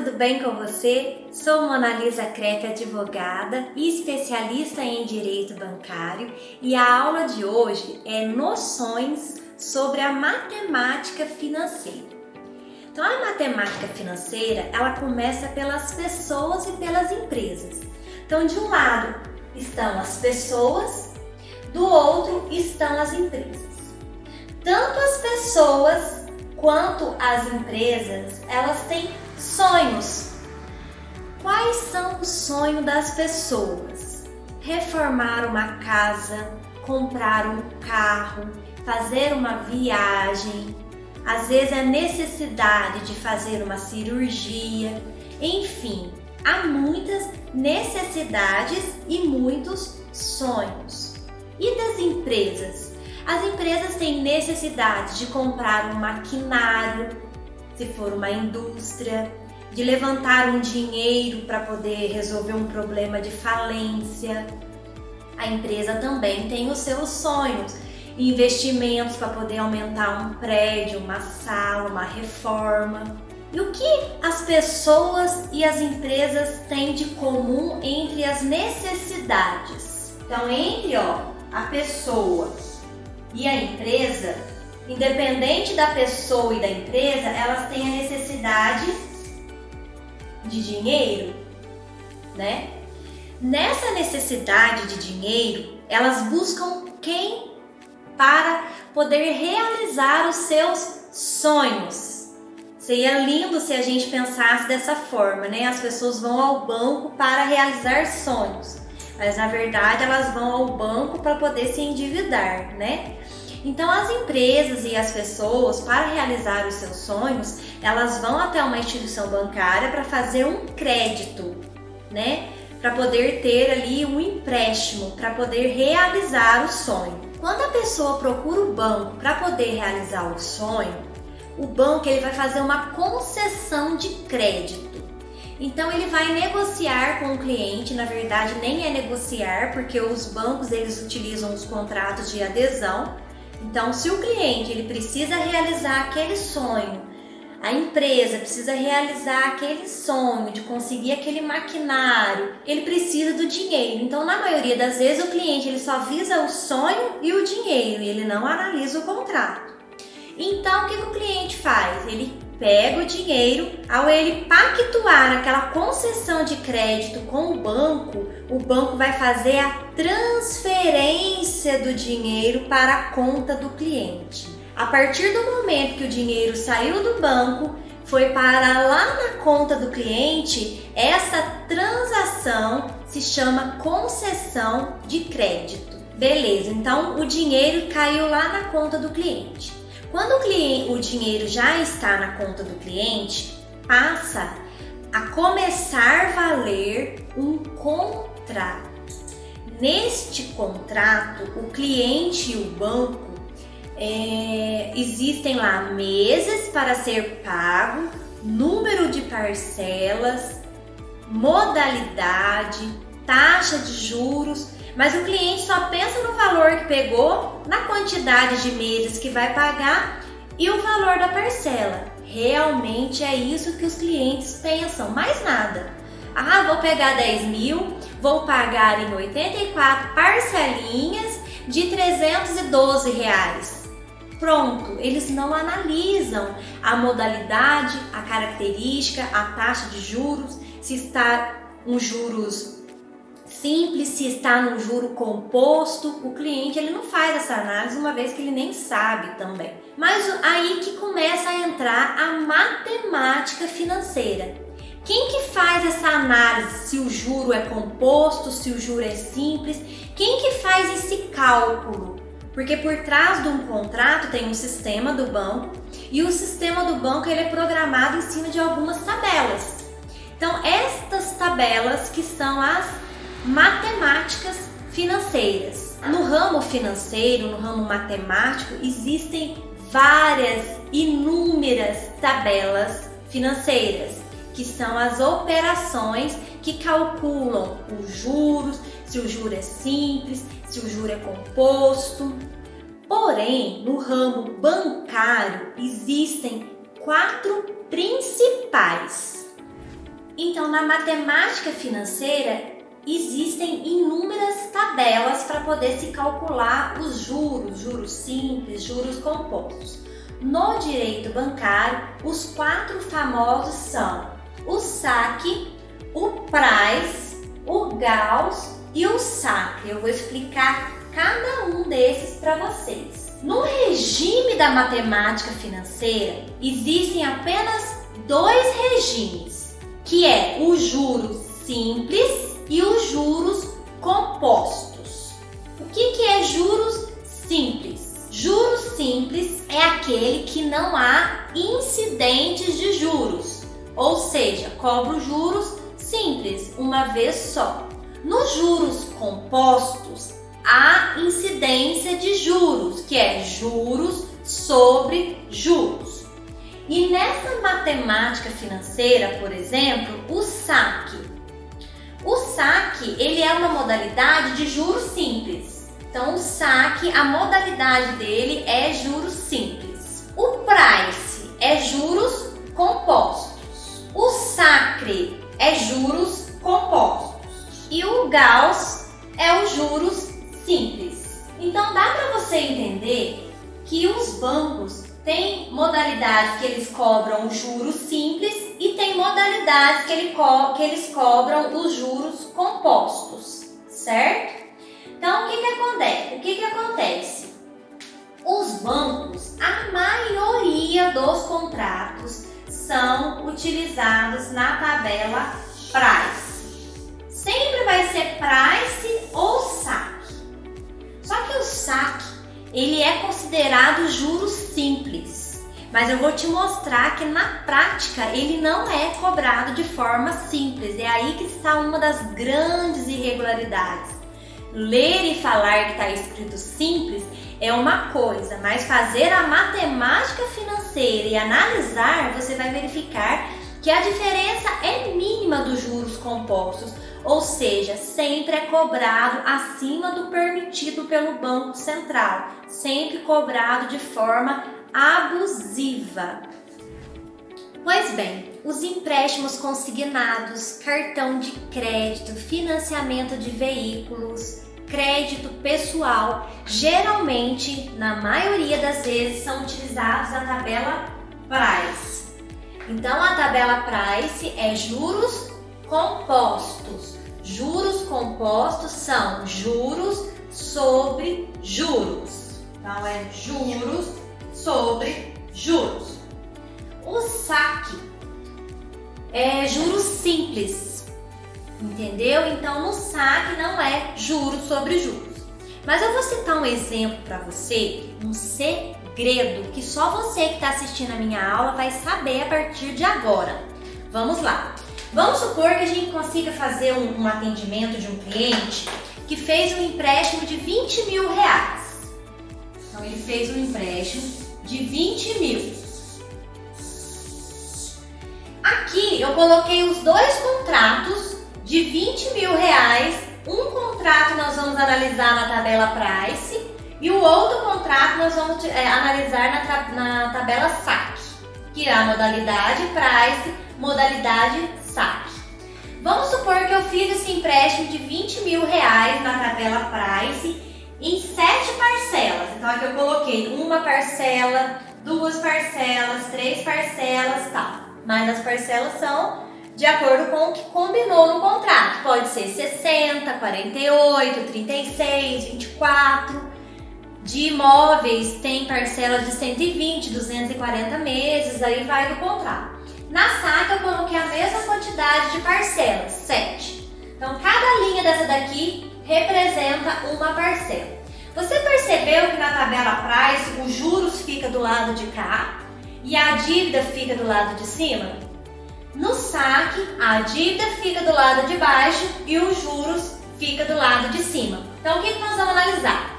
tudo bem com você? Sou Monalisa Crepe, advogada e especialista em direito bancário, e a aula de hoje é noções sobre a matemática financeira. Então, a matemática financeira, ela começa pelas pessoas e pelas empresas. Então, de um lado estão as pessoas, do outro estão as empresas. Tanto as pessoas quanto as empresas, elas têm sonhos. Quais são os sonhos das pessoas? Reformar uma casa, comprar um carro, fazer uma viagem, às vezes a necessidade de fazer uma cirurgia, enfim, há muitas necessidades e muitos sonhos. E das empresas? As empresas têm necessidade de comprar um maquinário, se for uma indústria, de levantar um dinheiro para poder resolver um problema de falência. A empresa também tem os seus sonhos, investimentos para poder aumentar um prédio, uma sala, uma reforma. E o que as pessoas e as empresas têm de comum entre as necessidades? Então, entre a pessoa e a empresa, independente da pessoa e da empresa, elas têm a necessidade de dinheiro, né? Nessa necessidade de dinheiro, elas buscam quem para poder realizar os seus sonhos. Seria lindo se a gente pensasse dessa forma, né? As pessoas vão ao banco para realizar sonhos, mas na verdade elas vão ao banco para poder se endividar, né? Então, as empresas e as pessoas, para realizar os seus sonhos, elas vão até uma instituição bancária para fazer um crédito, né? Para poder ter ali um empréstimo, para poder realizar o sonho. Quando a pessoa procura o banco para poder realizar o sonho, o banco ele vai fazer uma concessão de crédito. Então, ele vai negociar com o cliente, na verdade nem é negociar, porque os bancos eles utilizam os contratos de adesão. Então, se o cliente ele precisa realizar aquele sonho, a empresa precisa realizar aquele sonho de conseguir aquele maquinário, ele precisa do dinheiro. Então, na maioria das vezes, o cliente ele só visa o sonho e o dinheiro, e ele não analisa o contrato. Então, o que o cliente faz? Ele pega o dinheiro, ao ele pactuar aquela concessão de crédito com o banco vai fazer a transferência do dinheiro para a conta do cliente. A partir do momento que o dinheiro saiu do banco, foi para lá na conta do cliente, essa transação se chama concessão de crédito. Beleza, então o dinheiro caiu lá na conta do cliente. Quando o dinheiro já está na conta do cliente, passa a começar a valer um contrato. Neste contrato, o cliente e o banco, existem lá meses para ser pago, número de parcelas, modalidade, taxa de juros, mas o cliente só pensa no valor que pegou, na quantidade de meses que vai pagar e o valor da parcela. Realmente é isso que os clientes pensam, mais nada. Vou pegar 10 mil, vou pagar em 84 parcelinhas de R$312. Pronto, eles não analisam a modalidade, a característica, a taxa de juros, se está um juros simples, se está num juro composto. O cliente ele não faz essa análise, uma vez que ele nem sabe também. Mas aí que começa a entrar a matemática financeira. Quem que faz essa análise se o juro é composto, se o juro é simples? Quem que faz esse cálculo? Porque por trás de um contrato tem um sistema do banco, e o sistema do banco ele é programado em cima de algumas tabelas. Então, estas tabelas que são as matemáticas financeiras. No ramo financeiro, no ramo matemático, existem inúmeras tabelas financeiras, que são as operações que calculam os juros, se o juro é simples, se o juro é composto. Porém, no ramo bancário existem 4 principais. Então, na matemática financeira, existem inúmeras tabelas para poder se calcular os juros simples, juros compostos. No direito bancário, os 4 famosos são o saque, o price, o Gauss e o Sacre. Eu vou explicar cada um desses para vocês. No regime da matemática financeira, existem apenas 2 regimes, que é o juros simples e os juros compostos. O que é juros simples? Juros simples é aquele que não há incidentes de juros, ou seja, cobra os juros simples uma vez só. Nos juros compostos, há incidência de juros, que é juros sobre juros. E nessa matemática financeira, por exemplo, o saque. O saque, ele é uma modalidade de juros simples. Então, o saque, a modalidade dele é juros simples. O price é juros compostos. O sacre é juros compostos. E o Gauss é os juros simples. Então, dá para você entender que os bancos têm modalidades que eles cobram os juros simples e tem modalidades que eles cobram os juros compostos, certo? Então, o que acontece? Os bancos, a maioria dos contratos são utilizados na tabela price. Sempre vai ser price ou saque. Só que o saque, ele é considerado juros simples. Mas eu vou te mostrar que na prática ele não é cobrado de forma simples. É aí que está uma das grandes irregularidades. Ler e falar que está escrito simples é uma coisa, mas fazer a matemática financeira e analisar, você vai verificar que a diferença é mínima dos juros compostos, ou seja, sempre é cobrado acima do permitido pelo Banco Central, sempre cobrado de forma abusiva. Pois bem, os empréstimos consignados, cartão de crédito, financiamento de veículos, crédito pessoal, geralmente, na maioria das vezes, são utilizados na tabela price. Então, a tabela price é juros compostos. Juros compostos são juros sobre juros. Então, é juros sobre juros. O saque é juros simples, entendeu? Então, no saque não é juros sobre juros. Mas eu vou citar um exemplo para você, um segredo que só você que está assistindo a minha aula vai saber a partir de agora. Vamos lá. Vamos supor que a gente consiga fazer um atendimento de um cliente que fez um empréstimo de 20 mil reais. Então, ele fez um empréstimo de 20 mil. Aqui eu coloquei os 2 contratos de 20 mil reais. Um contrato nós vamos analisar na tabela price e o outro contrato nós vamos analisar na tabela saque, que é a modalidade price, modalidade saque. Vamos supor que eu fiz esse empréstimo de 20 mil reais na tabela price em 7 parcelas. Então aqui eu coloquei uma parcela, 2 parcelas, 3 parcelas, tal. Mas as parcelas são de acordo com o que combinou no contrato. Pode ser 60, 48, 36, 24. De imóveis tem parcelas de 120, 240 meses, aí vai do contrato. Na saque eu coloquei a mesma quantidade de parcelas, 7. Então cada linha dessa daqui representa uma parcela. Você percebeu que na tabela price os juros fica do lado de cá e a dívida fica do lado de cima? No saque, a dívida fica do lado de baixo e os juros fica do lado de cima. Então, o que nós vamos analisar?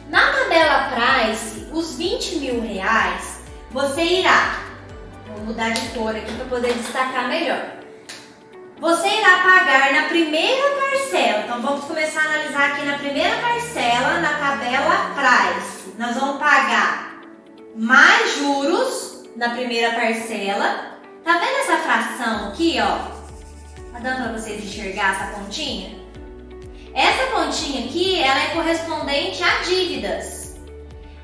Na tabela price, os 20 mil reais, você irá, vou mudar de cor aqui para poder destacar melhor. Você irá pagar na primeira parcela. Então, vamos começar a analisar aqui na primeira parcela, na tabela price. Nós vamos pagar mais juros na primeira parcela. Tá vendo essa fração aqui, ó? Tá dando para vocês enxergar essa pontinha? Essa pontinha aqui, ela é correspondente a dívidas.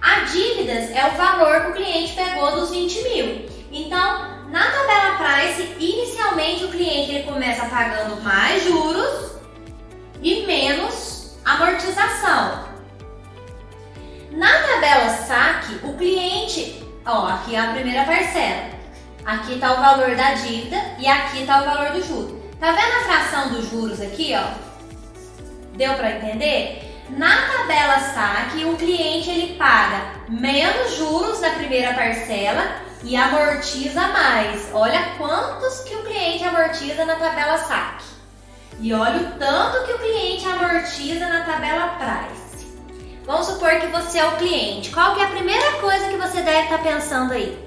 A dívidas é o valor que o cliente pegou dos 20 mil. Então, na tabela Price, inicialmente o cliente ele começa pagando mais juros e menos amortização. Na tabela saque, o cliente, aqui é a primeira parcela. Aqui está o valor da dívida e aqui está o valor do juro. Tá vendo a fração dos juros aqui, Deu para entender? Na tabela saque, o cliente ele paga menos juros na primeira parcela e amortiza mais. Olha quantos que o cliente amortiza na tabela saque. E olha o tanto que o cliente amortiza na tabela Price. Vamos supor que você é o cliente. Qual que é a primeira coisa que você deve estar pensando aí?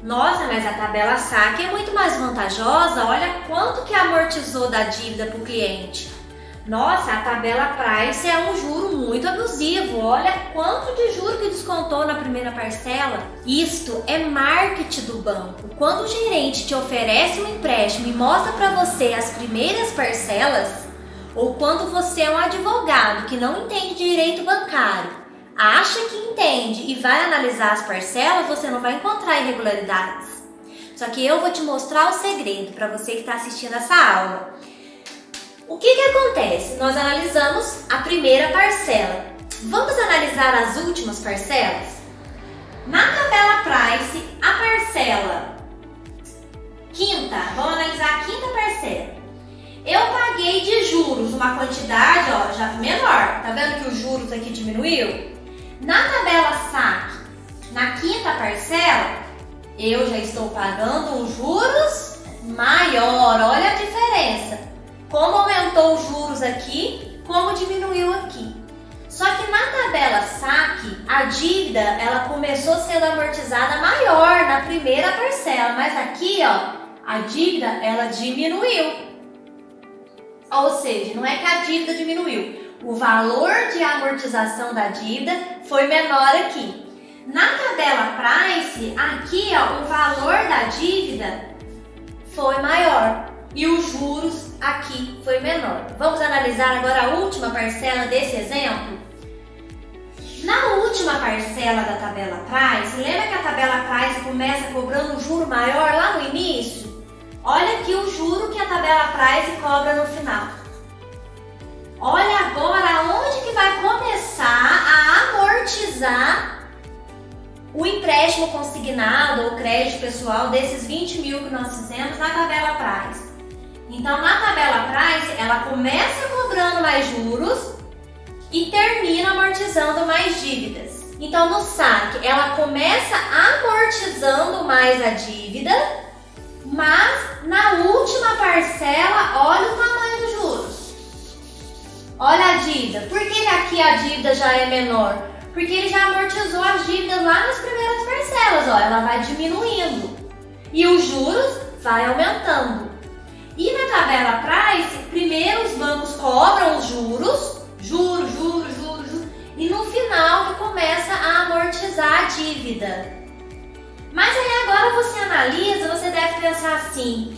Nossa, mas a tabela saque é muito mais vantajosa. Olha quanto que amortizou da dívida para o cliente. Nossa, a tabela Price é um juro muito abusivo. Olha quanto de juro que descontou na primeira parcela. Isto é marketing do banco. Quando o gerente te oferece um empréstimo e mostra para você as primeiras parcelas, ou quando você é um advogado que não entende direito bancário, acha que entende e vai analisar as parcelas, você não vai encontrar irregularidades. Só que eu vou te mostrar o segredo para você que está assistindo essa aula. O que acontece? Nós analisamos a primeira parcela. Vamos analisar as últimas parcelas? Na tabela Price, a parcela quinta, vamos analisar a quinta parcela. Eu paguei de juros uma quantidade já menor. Tá vendo que os juros aqui diminuiu? Na tabela saque, na quinta parcela, eu já estou pagando os juros maior. Olha a diferença. Como aumentou os juros aqui, como diminuiu aqui. Só que na tabela saque, a dívida ela começou sendo amortizada maior na primeira parcela, mas aqui a dívida ela diminuiu. Ou seja, não é que a dívida diminuiu, o valor de amortização da dívida foi menor aqui. Na tabela Price, aqui o valor da dívida foi maior. E os juros aqui foi menor. Vamos analisar agora a última parcela desse exemplo? Na última parcela da tabela Price, lembra que a tabela Price começa cobrando um juro maior lá no início? Olha aqui o juro que a tabela Price cobra no final. Olha agora onde que vai começar a amortizar o empréstimo consignado ou crédito pessoal desses 20 mil que nós fizemos na tabela Price. Então, na tabela Price, ela começa cobrando mais juros e termina amortizando mais dívidas. Então, no saque, ela começa amortizando mais a dívida, mas na última parcela, olha o tamanho dos juros. Olha a dívida. Por que aqui a dívida já é menor? Porque ele já amortizou as dívidas lá nas primeiras parcelas. Ela vai diminuindo e os juros vai aumentando. E na tabela Price, primeiro os bancos cobram os juros, e no final que começa a amortizar a dívida. Mas aí agora você analisa, você deve pensar assim,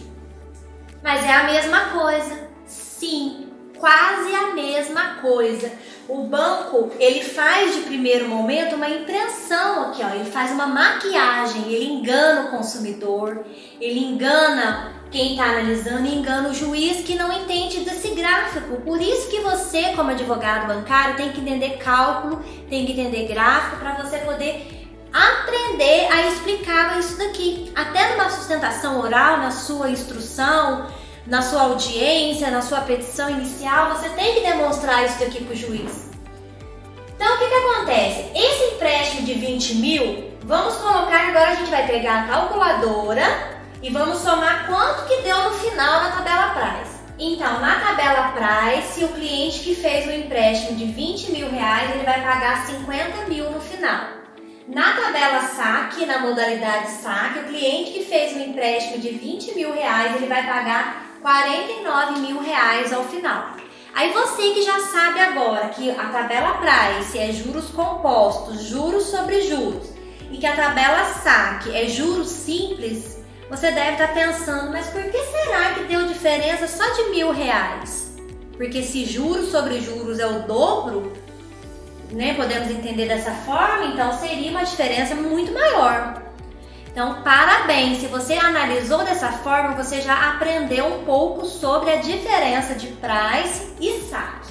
mas é a mesma coisa. Sim, quase a mesma coisa. O banco, ele faz de primeiro momento uma impressão aqui, ele faz uma maquiagem, ele engana o consumidor, ele engana quem está analisando e engana o juiz que não entende desse gráfico. Por isso que você, como advogado bancário, tem que entender cálculo, tem que entender gráfico para você poder aprender a explicar isso daqui. Até numa sustentação oral, na sua instrução, na sua audiência, na sua petição inicial, você tem que demonstrar isso daqui para o juiz. Então, o que acontece? Esse empréstimo de 20 mil, vamos colocar agora, a gente vai pegar a calculadora e vamos somar quanto que deu no final na tabela Price. Então, na tabela Price, o cliente que fez o empréstimo de 20 mil reais, ele vai pagar 50 mil no final. Na tabela saque, na modalidade saque, o cliente que fez o empréstimo de 20 mil reais, ele vai pagar 49 mil reais ao final. Aí você que já sabe agora que a tabela Price é juros compostos, juros sobre juros, e que a tabela saque é juros simples, você deve estar pensando, mas por que será que deu diferença só de R$1.000? Porque se juros sobre juros é o dobro, né, podemos entender dessa forma, então seria uma diferença muito maior. Então, parabéns! Se você analisou dessa forma, você já aprendeu um pouco sobre a diferença de price e saque.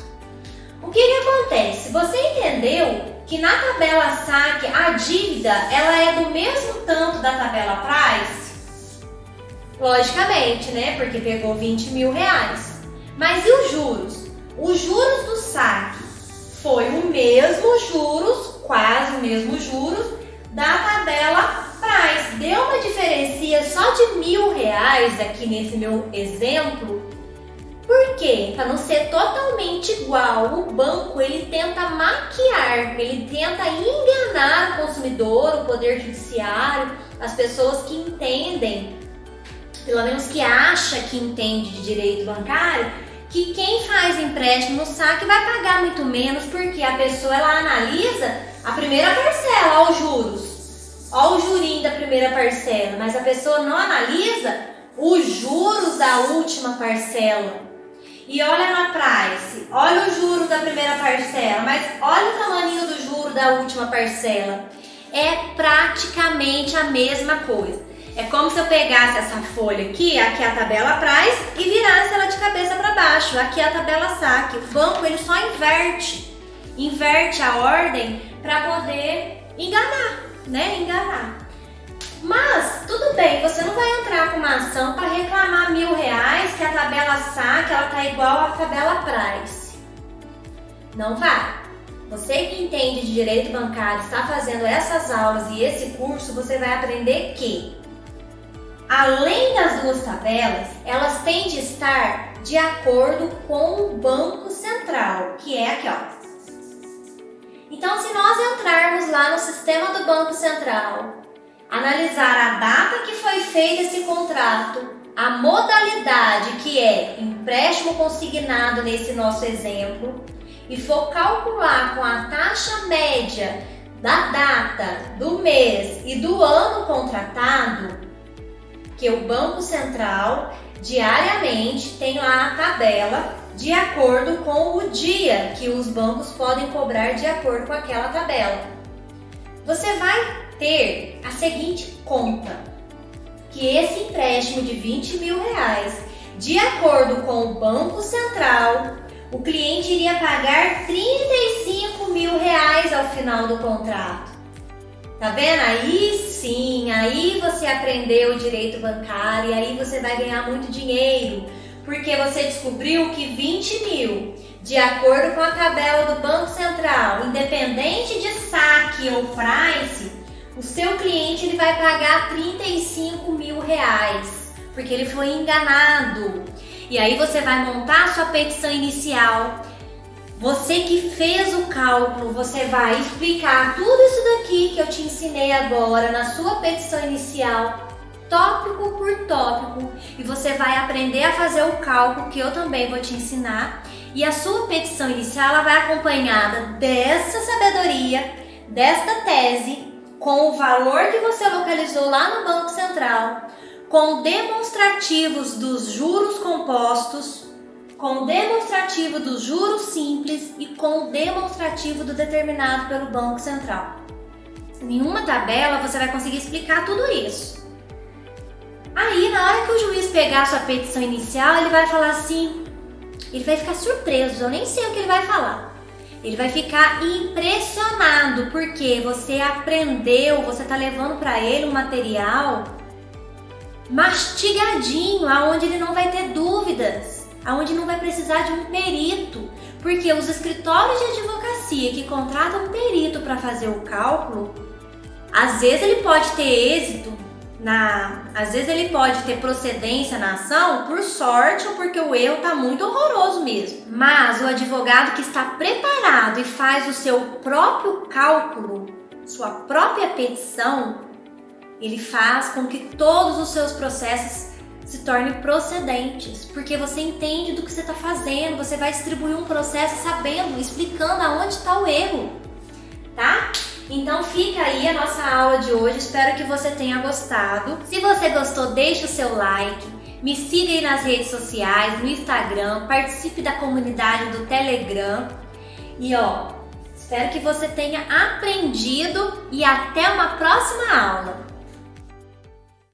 O que acontece? Você entendeu que na tabela saque a dívida ela é do mesmo tanto da tabela price? Logicamente, né? Porque pegou R$20.000. Mas e os juros? Os juros do saque foi o mesmo juros, quase o mesmo juros da tabela price. Deu uma diferença só de R$1.000 aqui nesse meu exemplo. Por quê? Para não ser totalmente igual, o banco ele tenta maquiar, ele tenta enganar o consumidor, o poder judiciário, as pessoas que entendem, pelo menos que acha que entende de direito bancário, que quem faz empréstimo no saque vai pagar muito menos, porque a pessoa ela analisa a primeira parcela, ó, os juros, ó o jurinho da primeira parcela, mas a pessoa não analisa os juros da última parcela. E olha na price, olha o juro da primeira parcela, mas olha o tamanho do juro da última parcela. É praticamente a mesma coisa. É como se eu pegasse essa folha aqui é a tabela price, e virasse ela de cabeça para baixo. Aqui é a tabela saque. O banco ele só inverte a ordem para poder enganar, né? Enganar. Mas, tudo bem, você não vai entrar com uma ação para reclamar R$1.000 que a tabela saque ela tá igual à tabela price. Não vai. Você que entende de direito bancário, está fazendo essas aulas e esse curso, você vai aprender que, além das duas tabelas, elas têm de estar de acordo com o Banco Central, que é aqui, ó. Então, se nós entrarmos lá no sistema do Banco Central, analisar a data que foi feito esse contrato, a modalidade que é empréstimo consignado nesse nosso exemplo, e for calcular com a taxa média da data, do mês e do ano contratado, que o Banco Central diariamente tem lá a tabela de acordo com o dia que os bancos podem cobrar de acordo com aquela tabela. Você vai ter a seguinte conta, que esse empréstimo de R$20.000, de acordo com o Banco Central, o cliente iria pagar R$35.000 ao final do contrato. Tá vendo? Aí sim, aí você aprendeu o direito bancário e aí você vai ganhar muito dinheiro, porque você descobriu que 20.000, de acordo com a tabela do Banco Central, independente de saque ou price, o seu cliente ele vai pagar R$35.000, porque ele foi enganado. E aí você vai montar a sua petição inicial. Você que fez o cálculo, você vai explicar tudo isso daqui que eu te ensinei agora na sua petição inicial, tópico por tópico, e você vai aprender a fazer o cálculo que eu também vou te ensinar. E a sua petição inicial ela vai acompanhada dessa sabedoria, desta tese, com o valor que você localizou lá no Banco Central, com demonstrativos dos juros compostos, com o demonstrativo dos juros simples e com o demonstrativo do determinado pelo Banco Central. Em uma tabela você vai conseguir explicar tudo isso. Aí, na hora que o juiz pegar a sua petição inicial, ele vai falar assim, ele vai ficar surpreso, eu nem sei o que ele vai falar. Ele vai ficar impressionado porque você aprendeu, você está levando para ele um material mastigadinho, aonde ele não vai ter dúvidas, aonde não vai precisar de um perito, porque os escritórios de advocacia que contratam um perito para fazer o cálculo, às vezes ele pode ter êxito, às vezes ele pode ter procedência na ação por sorte ou porque o erro está muito horroroso mesmo. Mas o advogado que está preparado e faz o seu próprio cálculo, sua própria petição, ele faz com que todos os seus processos se tornem procedentes, porque você entende do que você está fazendo, você vai distribuir um processo sabendo, explicando aonde está o erro, tá? Então fica aí a nossa aula de hoje, espero que você tenha gostado. Se você gostou, deixa o seu like, me siga aí nas redes sociais, no Instagram, participe da comunidade do Telegram. E espero que você tenha aprendido e até uma próxima aula!